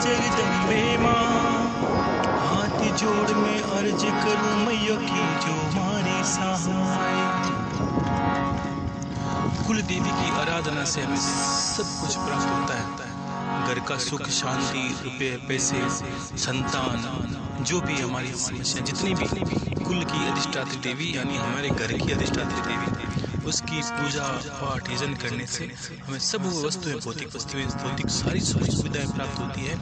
जगदम्बे माँ, हाथ जोड़ में अर्ज करूं मैया की जो हमारी सहाय। कुल देवी की आराधना से हमें सब कुछ प्राप्त होता है। घर का सुख, शांति, रुपए, पैसे, संतान, जो भी हमारी समस्या, जितनी भी कुल की अधिष्ठात्री देवी यानी हमारे घर की अधिष्ठात्री देवी, उसकी पूजा पाठ यजन करने से हमें सब वस्तुएं, भौतिक सारी सुख सुविधाएं प्राप्त होती है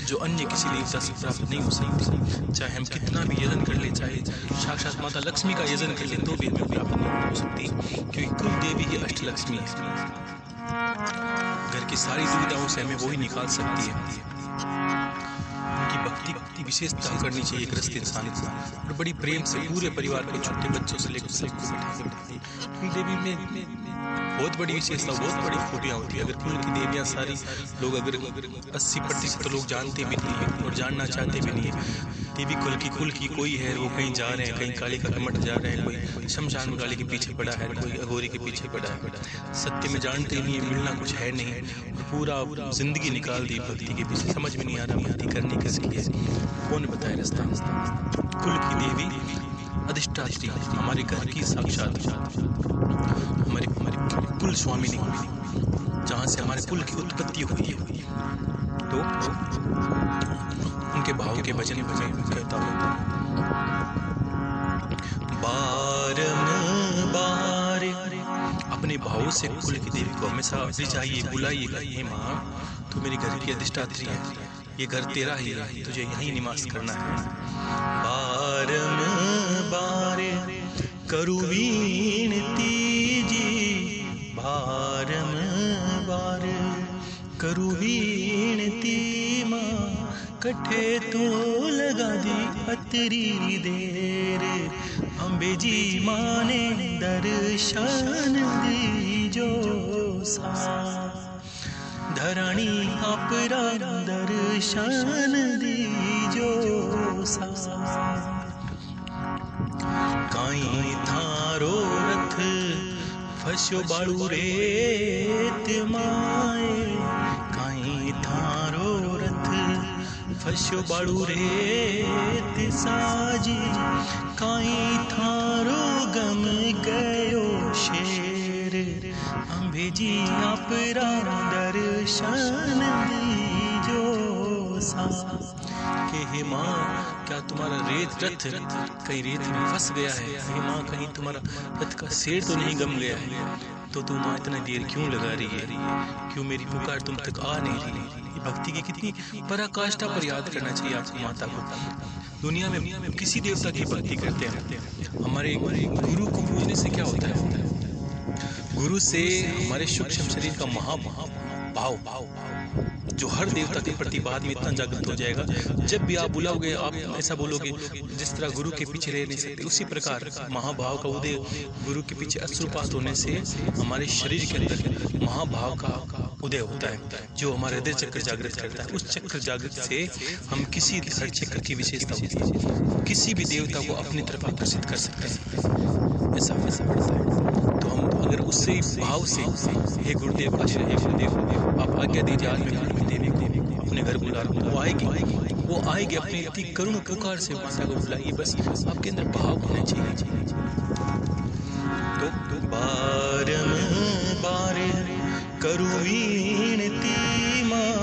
जो अन्य किसी देवता से प्राप्त नहीं हो सकती। चाहे हम कितना भी यजन कर ले, चाहे साक्षात माता लक्ष्मी का यजन कर ले, तो भी हमें प्राप्त नहीं हो सकती, क्योंकि कुल देवी ही अष्टलक्ष्मी है। घर की सारी दुविधाओं से हमें वो ही निकाल सकती है। उनकी भक्ति विशेषता करनी चाहिए गृहस्थ इंसान को, और बड़ी प्रेम से पूरे परिवार को, छोटे बच्चों से लेकर सबको कुल देवी में बहुत बड़ी विशेषता, बहुत बड़ी खूबियाँ होती है। अगर कुल की देवियाँ सारी लोग अगर 80% लोग जानते भी नहीं है और जानना चाहते भी नहीं है। देवी कुल की कोई है, वो कहीं जा रहे हैं, कहीं काली का कमट जा रहे हैं, कोई शमशान काली के पीछे पड़ा है, कोई अघोरी के पीछे पड़ा है। सत्य में जानते ही नहीं है, मिलना कुछ है नहीं, और पूरा जिंदगी निकाल दी भक्ति के पीछे। समझ में नहीं आ रहा भक्ति करनी किसकी है, कौन बताए रास्ता। कुल की देवी अधिष्ठात्री हमारे घर की साक्षात हमारे कुल स्वामिनी, जहाँ से हमारे कुल की उत्पत्ति हुई है। तो उनके भाव के भजन में कहता हूँ, बारंबार अपने भाव से कुल की देवी को हमेशा रिझाइए, बुलाइएगा। ये माँ, तो मेरी घर की अधिष्ठात्री है, ये घर तेरा ही है, तुझे यहीं निवास करना है। बारंबार करू विनती जी, बारंबार करू विनती माँ, कठे तो लगा दी अतरी देर। अम्बे जी माने दर्शन दीजो सा, धरणी अपरा दर्शन दीजो सा। काई थारो रथ फस्यो बाड़ू रेत माए, काई थारो रथ फस्यो बाड़ू रेत साजी, काई थारो गम गयो शेर। अम्बे जी अपरा दर्शन दीजो सा। कि हे माँ, क्या तुम्हारा रथ कहीं रेत में फंस गया है? हे माँ, कहीं तुम्हारा रथ का शेर तो नहीं गम गया है? तो तुम माँ इतना देर क्यों लगा रही है? क्यों मेरी पुकार तुम तक आ नहीं रही? ये भक्ति की कितनी पराकाष्ठा पर याद करना चाहिए आपको माता को। दुनिया में किसी देवता की भक्ति करते हैं, हमारे गुरु को पूजने से क्या होता है? गुरु से हमारे सूक्ष्म शरीर का भाव जो हर देवता के प्रति बाद में इतना जागृत हो जाएगा। जब भी आप बुलाओगे, आप ऐसा बोलोगे, जिस तरह गुरु के पीछे रह नहीं सकते, उसी प्रकार महाभाव का उदय, गुरु के पीछे अश्रुपात होने से हमारे शरीर के अंदर महाभाव का उदय होता है, जो हमारे हृदय चक्र जागृत करता है। उस चक्र जागृत से हम किसी हर चक्र की विशेषता होती है, किसी भी देवता को अपनी तरफ आकर्षित कर सकते हैं। ऐसा पड़ता है। तो हम अगर उससे भाव से, हे गुरुदेव, हे गुरुदेव, आप आज्ञा दीजिए, आज मैं कुल देवी को अपने घर बुला रहा हूँ, वो आएगी अपनी अति करुण पुकार से माता को बुलाइए। बस आपके अंदर भाव होना चाहिए। तो बारंबार करू विनती माँ,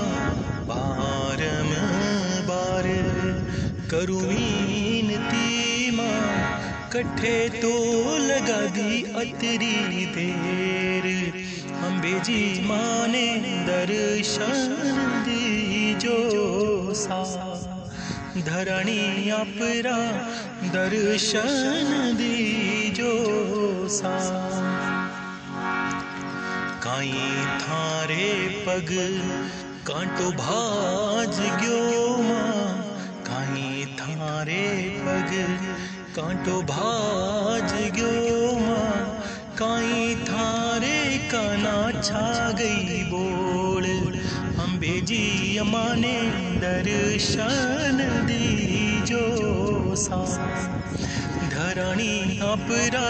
बारंबार करू विनती माँ, कठे तो लगा दी अतरी देर। अम्बे जी माने दर्शन दीजो सा, धरणी अपरा दर्शन दीजो सा। काई थारे पग कांटो भाज गयो माँ, काई थारे पग कांटो भाज गयो माँ, काई थारे काना छा गई बोल। अम्बे जी अमाने दर्शन दीजो सा, धरणी अपरा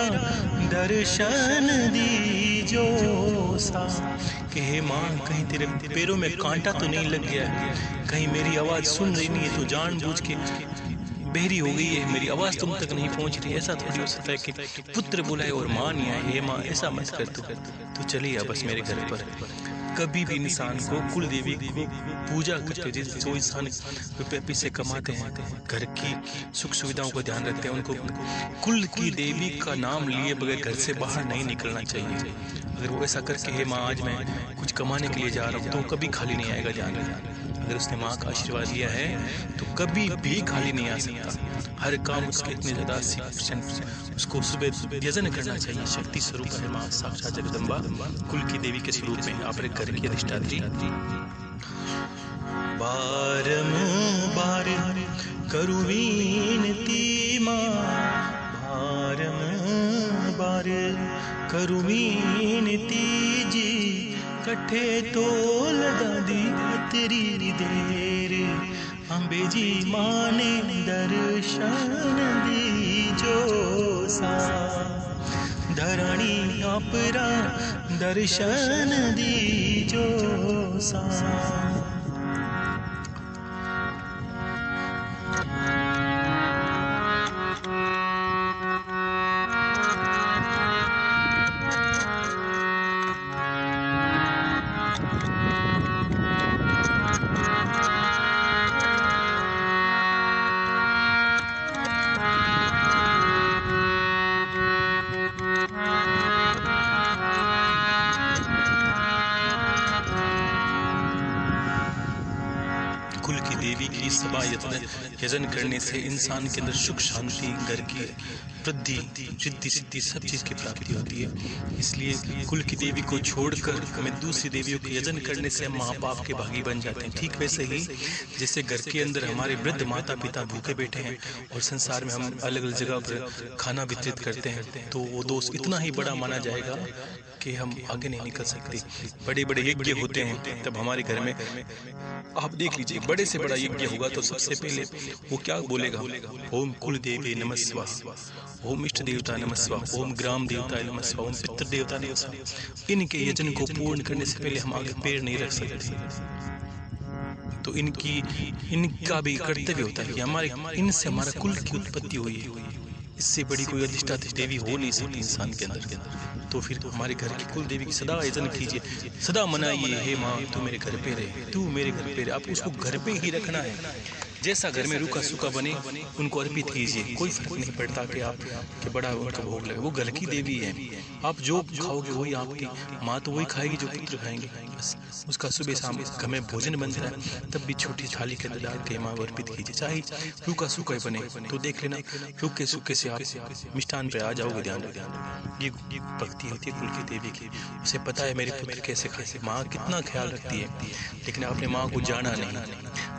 दर्शन दीजो सा। कि हे माँ कहीं तेरे पैरों में कांटा तो नहीं लग गया है, कहीं मेरी आवाज़ सुन रही नहीं है, तो जानबूझ के बहरी हो गई है, मेरी आवाज़ तुम तक नहीं पहुंच रही। ऐसा थोड़ी हो सकता है कि पुत्र बुलाए और माँ नहीं आए। हे माँ ऐसा मत कर, तू चली आ बस मेरे घर पर। कभी भी इंसान को कुल देवी को पूजा करते, जैसे जो इंसान रुपये पैसे कमाते हैं, घर की सुख सुविधाओं का ध्यान रखते हैं, उनको कुल की देवी का नाम लिए बगैर घर से बाहर नहीं निकलना चाहिए। अगर वो ऐसा करके हे माँ आज मैं कुछ कमाने के लिए जा रहा हूँ, तो कभी खाली नहीं आएगा जाने। अगर उसने माँ का आशीर्वाद लिया है तो कभी भी खाली नहीं आ सकता। हर काम उसके इतने ज़्यादा 80% उसको सुबह यजन करना चाहिए। शक्ति स्वरूप है माँ साक्षात जगदम्बा, कुल की देवी के स्वरूप में आप एक घर की अधिष्ठात्री। बारंबार करूं विनती माँ, बारंबार करूं विनती जी, कट्ठे तो लगा दी तेरी देर। अम्बे जी माने दर्शन दीजो सा, धरणी अपरा दर्शन दीजो सा। कुल की देवी की सभा यजन करने से इंसान के अंदर सुख शांति, घर की वृद्धि, रिद्धि सिद्धि सब चीज़ की प्राप्ति होती है। इसलिए कुल की देवी को छोड़कर हमें दूसरी देवियों के यजन करने से हम महापाप के भागी बन जाते हैं। ठीक वैसे ही जैसे घर के अंदर हमारे वृद्ध माता पिता भूखे बैठे हैं और संसार में हम अलग अलग जगह पर खाना वितरित करते हैं, तो वो दोष इतना ही बड़ा माना जाएगा कि हम आगे नहीं निकल सकते। बड़े बड़े यज्ञ होते हैं, तब हमारे घर में आप देख लीजिए बड़े से बड़ा यज्ञ होगा तो सबसे पहले वो क्या बोलेगा? ओम कुल देवी नमस्वा, ओम इष्ट देवता नमस्वा, ओम ग्राम देवता नमस्वा, ओम पितृ देवता नमस्वा। इनके यजन को पूर्ण करने से पहले हम आगे पैर नहीं रख सकते। तो इनका भी कर्तव्य होता है कि हमारे इनसे हमारा कुल की उत्पत्ति हुई है। इससे बड़ी कोई अधिष्ठात्री देवी हो नहीं सकती इंसान के अंदर। तो फिर हमारे घर की कुल देवी की सदा यजन कीजिए, सदा मनाइए, हे माँ तू मेरे घर पे रहे, तू मेरे घर पे रहे। आप उसको घर पे ही रखना है। जैसा घर में रूखा सूखा बने उनको अर्पित कीजिए। कोई फर्क नहीं पड़ता कि आप के बड़ा उनका भोग लगे, वो घर की देवी है। आप जो खाओगे वही आपकी माँ तो वही खाएगी जो पुत्र खाएंगे। बस उसका सुबह शाम घर में भोजन बनता है, तब भी छोटी थाली के अंदर डाल के माँ को अर्पित कीजिए। चाहे रूखा सूखा ही बने तो देख लेना, रूखे सूखे से आप मिष्ठान पे आ जाओगे। ध्यान रखें, ये भक्ति होती है कुल की देवी की। उसे पता है मेरे पुत्र कैसे खाए, माँ कितना ख्याल रखती है। लेकिन आपने माँ को जाना नहीं,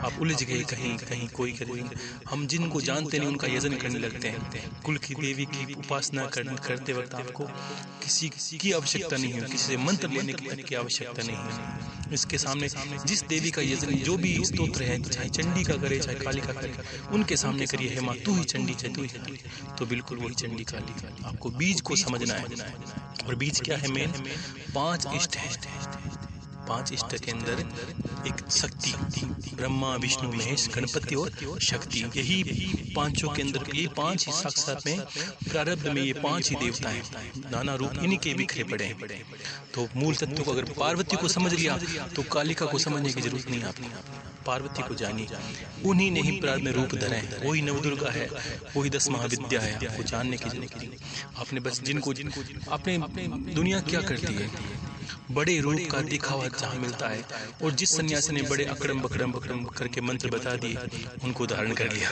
आप उलझ गए कहीं कहीं कोई करे। हम जिनको जानते नहीं उनका यजन करने लगते हैं। कुल की देवी की उपासना करते वक्त आपको किसी की आवश्यकता नहीं है, किसी से मंत्र लेने की आवश्यकता नहीं है। इसके सामने जिस देवी का यजन, जो भी स्तोत्र है, चाहे चंडी का करे चाहे काली का करे, उनके सामने करिए, हे माँ तू ही चंडी है, तू ही चंडी। तो बिल्कुल वही चंडी काली। आपको बीज को समझना है। और बीज क्या है? मेन 5 इष्ट है। 5 इष्ट के अंदर एक शक्ति, ब्रह्मा विष्णु महेश गणपति और शक्ति, यही पांचों के अंदर ये 5 ही साक्षात में प्रारब्ध में ये 5 ही देवता हैं। नाना रूप इनके बिखरे पड़े हैं। तो मूल तत्व को अगर पार्वती को समझ लिया तो कालिका को समझने की जरूरत नहीं आपको। पार्वती को जानिए, उन्हीं ने ही प्रारंभ में रूप धरे हैं। वही नवदुर्गा है, वही 10 महाविद्या है। आपको जानने की जरूरत नहीं। आपने बस जिनको आपने दुनिया क्या करती है, बड़े रूप का दिखावा जहाँ मिलता है, और जिस सन्यासी ने बड़े अकड़म बकड़म करके मंत्र बता दिए उनको धारण कर लिया।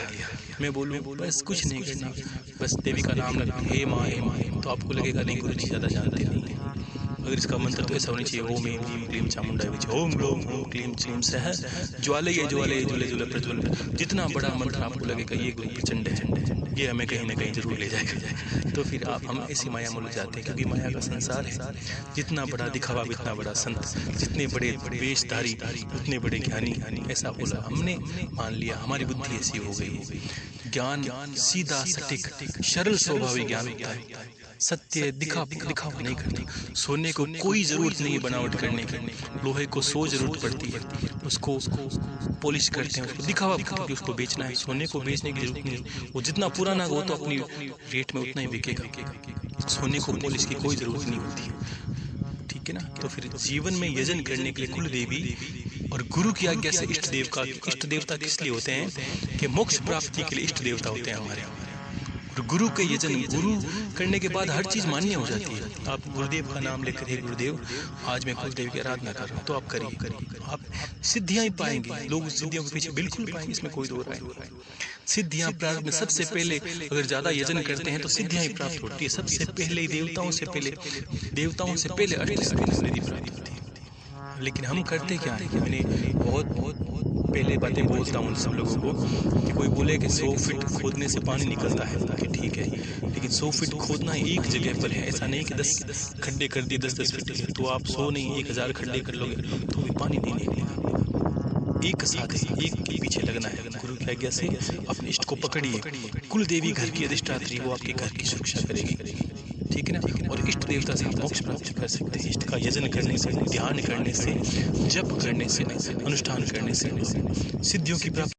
मैं बोलूँ बस कुछ नहीं करना, बस देवी का नाम लगा, हे माँ हे माँ, तो आपको लगेगा नहीं गुरु जी ज़्यादा जानते नहीं। अगर इसका मंत्र तो ऐसा होना चाहिए, ओम ऐं क्लीं क्लीं चामुंडाय विच, ओम ग्लोम ओम क्लीं क्लीं सह ज्वालय ज्वालय ज्वले ज्वले प्रज्वल। जितना बड़ा मंत्र आपको लगेगा ये प्रचंड है, ये हमें कहीं ना कहीं जरूर ले जाएगा। तो फिर हम ऐसी माया में लग जाते हैं, क्योंकि माया का संसार है। जितना बड़ा दिखावा इतना बड़ा संत, जितने बड़े वेशधारी उतने बड़े ज्ञानी, ऐसा बोला। हमने मान लिया, हमारी बुद्धि ऐसी हो गई। ज्ञान सीधा सटीक सरल स्वभावी ज्ञान होता है। सत्य दिखावा नहीं करना। सोने को कोई जरूरत नहीं है बनावट करने की, लोहे को 100 जरूरत पड़ती है, उसको पॉलिश करते हैं, उसको दिखावा करके उसको बेचना है। सोने को बेचने की जरूरत नहीं, वो जितना पुराना वो तो अपनी रेट में उतना ही बिकेगा। सोने को पॉलिश की कोई जरूरत नहीं होती, ठीक है ना। तो फिर जीवन में यजन करने के लिए कुल देवी और गुरु की आज्ञा से इष्ट देवता किस लिए होते हैं कि मोक्ष प्राप्ति के लिए इष्ट देवता होते हैं हमारे। और गुरु के यजन, गुरु करने के बाद हर चीज मान्य हो जाती है। आप गुरुदेव का नाम लेकर, हे गुरुदेव आज मैं कुलदेव की आराधना कर रहा हूँ, तो आप करिए, आप सिद्धियां ही पाएंगे। लोग सिद्धियों के पीछे बिल्कुल पाएंगे, इसमें कोई दो राय नहीं। सिद्धियां प्राप्त में सबसे पहले अगर ज्यादा यजन करते हैं तो सिद्धियां ही प्राप्त होती है। सबसे पहले देवताओं से पहले अष्टसिद्धि प्राप्त होती है। लेकिन हम करते क्या है, मैंने बहुत पहले बातें बोलता हूँ सब लोगों को कि कोई बोले कि 100 फीट खोदने से पानी निकलता है, कि ठीक है, लेकिन 100 फीट खोदना एक जगह पर है। ऐसा नहीं कि 10 खड्डे कर दिए 10 फीट, तो आप 100 नहीं 1000 खड्डे कर लोगे तो भी पानी नहीं निकलेगा। एक साथ ही एक के पीछे लगना है। गुरु की आज्ञा से अपने इष्ट को पकड़िए। कुल देवी घर की अधिष्ठात्री, वो आपके घर की सुरक्षा करेगी, ठीक है ना। और इष्ट देवता से मोक्ष प्राप्त कर सकते हैं। इष्ट का यजन करने से, ध्यान करने से, जप करने से, अनुष्ठान करने से सिद्धियों की प्राप्ति